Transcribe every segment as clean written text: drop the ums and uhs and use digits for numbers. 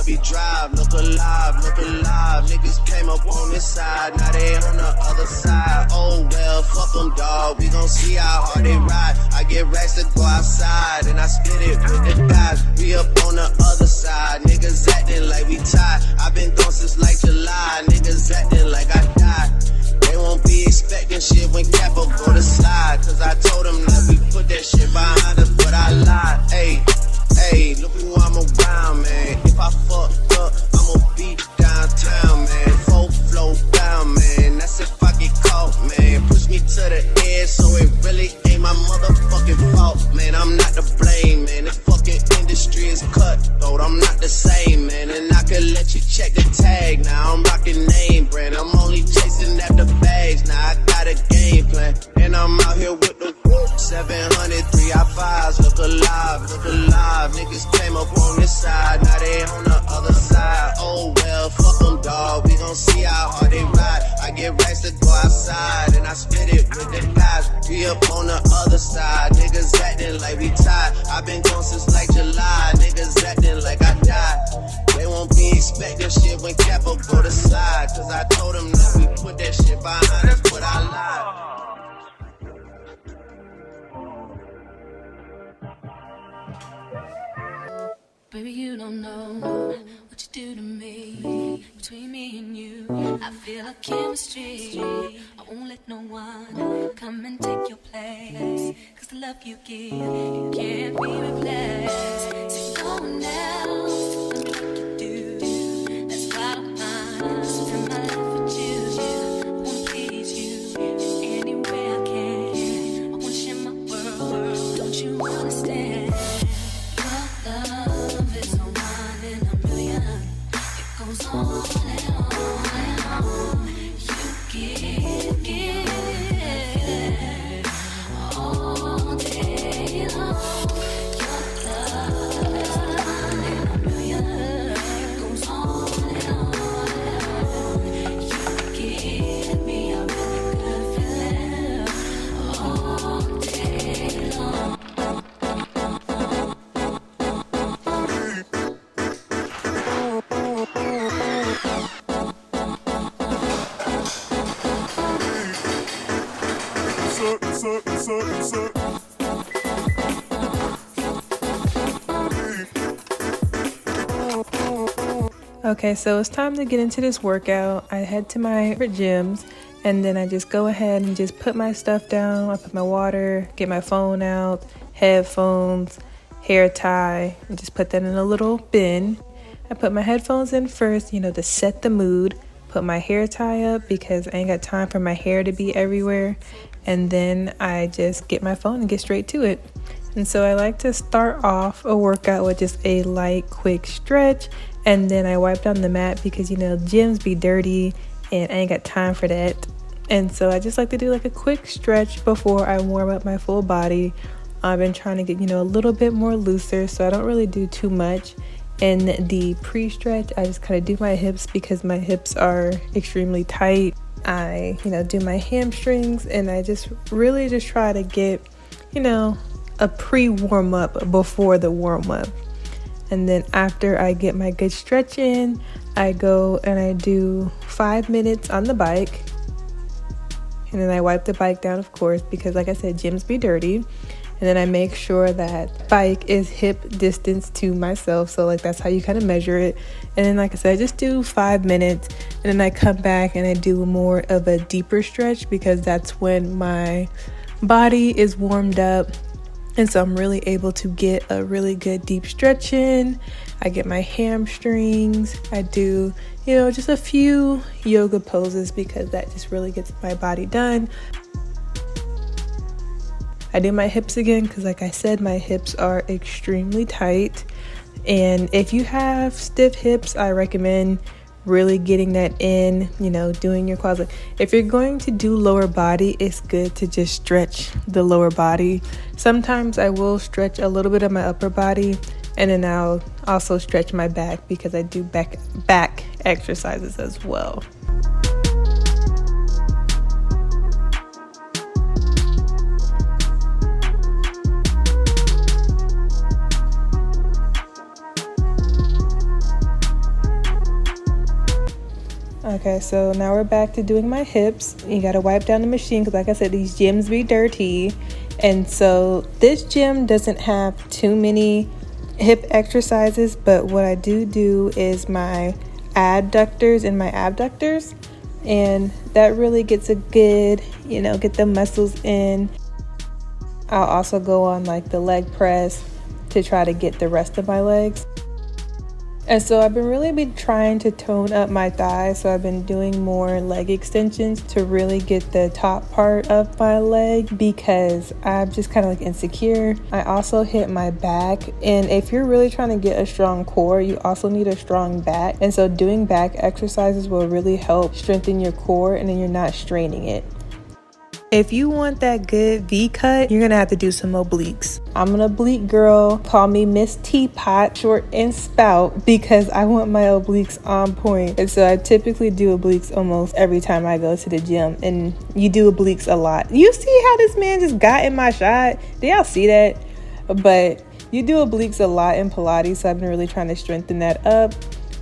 be drive, look alive, look alive. Niggas came up on this side, now they on the other side. Oh well, fuck them, dawg, we gon' see how hard they ride. I get racks to go outside, and I spit it with the guys. We up on the other side, niggas acting like we tied. I been gone since like July, niggas acting like I died. They won't be expecting shit when Capo go to slide. Cause I told them that we put that shit behind us, but I lied. Ayy, look who I'm around, man. If I fucked up, I'ma be downtown, man. Full flow down, man. That's if I get caught, man. Push me to the edge, so it really ain't my motherfucking fault, man. I'm not to blame, man. The fucking industry is cutthroat. I'm not the same, man. And I could let you check the tag. Now I'm rocking name brand. I'm only chasing after bags. Now I got a game plan, and I'm out here with the 700 3i5s. Look alive, look alive. Niggas came up on this side, now they on the other side. Oh well, fuck them, dawg, we gon' see how hard they ride. I get racks to go outside, and I spit it with the guys. We up on the other side, niggas acting like we tied. I been gone since like July, niggas acting like I died. They won't be expecting shit when Capo go to slide. Cause I told them that we put that shit behind us, but I lied. Baby, you don't know what you do to me. Between me and you, I feel a chemistry. I won't let no one come and take your place. Cause the love you give, it can't be replaced. So no one else do like you do. That's why I'm mine. Spend my life with you. I wanna please you any way I can. I wanna share my world. Don't you understand? Love is a one in a million. It goes on and on and on. You give all day long. Your love is a one in a million. It goes on and on and on. You give me a really good feeling all day long. Okay, so it's time to get into this workout. I head to my favorite gyms, and then I just go ahead and just put my stuff down. I put my water, get my phone out, headphones, hair tie, and just put that in a little bin. I put my headphones in first, to set the mood. Put my hair tie up because I ain't got time for my hair to be everywhere. And then I just get my phone and get straight to it. And so I like to start off a workout with just a light, quick stretch. And then I wipe down the mat because, gyms be dirty and I ain't got time for that. And so I just like to do like a quick stretch before I warm up my full body. I've been trying to get, a little bit more looser, so I don't really do too much. In the pre-stretch, I just kind of do my hips because my hips are extremely tight. I, do my hamstrings, and I just really just try to get, a pre-warm-up before the warm-up. And then after I get my good stretch in, I go and I do 5 minutes on the bike. And then I wipe the bike down, of course, because like I said, gyms be dirty. And then I make sure that bike is hip distance to myself. So like that's how you kind of measure it. And then like I said, I just do 5 minutes, and then I come back and I do more of a deeper stretch because that's when my body is warmed up. And so I'm really able to get a really good deep stretch in. I get my hamstrings. I do, just a few yoga poses because that just really gets my body done. I do my hips again because like I said, my hips are extremely tight. And if you have stiff hips, I recommend really getting that in, doing your quads. If you're going to do lower body, it's good to just stretch the lower body. Sometimes I will stretch a little bit of my upper body, and then I'll also stretch my back because I do back exercises as well. Okay, so now we're back to doing my hips. You gotta wipe down the machine because, like I said, these gyms be dirty. And so this gym doesn't have too many hip exercises, but what I do is my adductors and my abductors. And that really gets a good, get the muscles in. I'll also go on like the leg press to try to get the rest of my legs. And so I've been trying to tone up my thighs. So I've been doing more leg extensions to really get the top part of my leg because I'm just kind of like insecure. I also hit my back. And if you're really trying to get a strong core, you also need a strong back. And so doing back exercises will really help strengthen your core and then you're not straining it. If you want that good V cut, you're gonna have to do some obliques. I'm an oblique girl. Call me Miss Teapot, short and spout, because I want my obliques on point. And so I typically do obliques almost every time I go to the gym. And you do obliques a lot. You see how this man just got in my shot? Did y'all see that? But you do obliques a lot in Pilates, so I've been really trying to strengthen that up.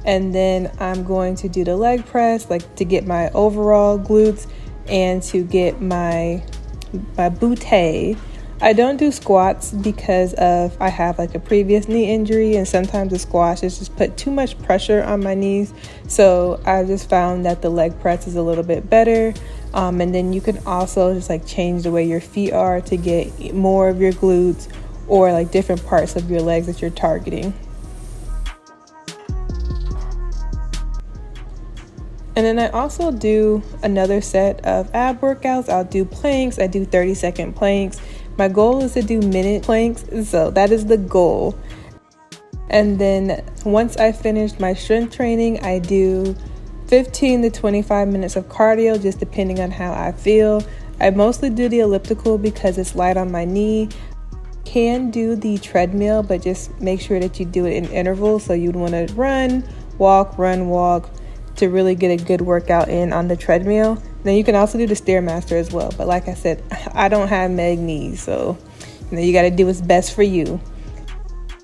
And then I'm going to do the leg press, like to get my overall glutes and to get my bootay. I don't do squats because I have like a previous knee injury, and sometimes the squats just put too much pressure on my knees. So I just found that the leg press is a little bit better. And then you can also just like change the way your feet are to get more of your glutes or like different parts of your legs that you're targeting. And then I also do another set of ab workouts. I'll do planks. I do 30-second planks. My goal is to do minute planks, so that is the goal. And then once I finish my strength training, I do 15 to 25 minutes of cardio, just depending on how I feel. I mostly do the elliptical because it's light on my knee. Can do the treadmill, but just make sure that you do it in intervals. So you'd want to run, walk, to really get a good workout in on the treadmill. Then you can also do the Stairmaster as well. But like I said, I don't have meg knees, so you got to do what's best for you.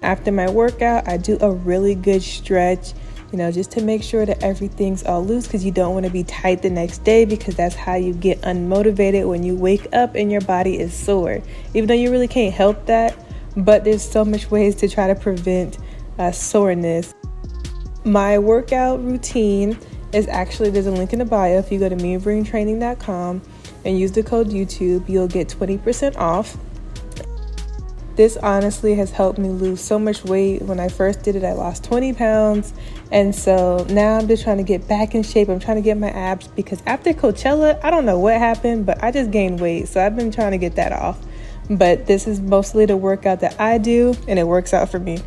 After my workout, I do a really good stretch, just to make sure that everything's all loose, because you don't want to be tight the next day, because that's how you get unmotivated when you wake up and your body is sore. Even though you really can't help that, but there's so much ways to try to prevent soreness. My workout routine is actually, there's a link in the bio. If you go to meandbraintraining.com and use the code YouTube, you'll get 20% off. This honestly has helped me lose so much weight. When I first did it, I lost 20 pounds. And so now I'm just trying to get back in shape. I'm trying to get my abs because after Coachella, I don't know what happened, but I just gained weight. So I've been trying to get that off. But this is mostly the workout that I do, and it works out for me.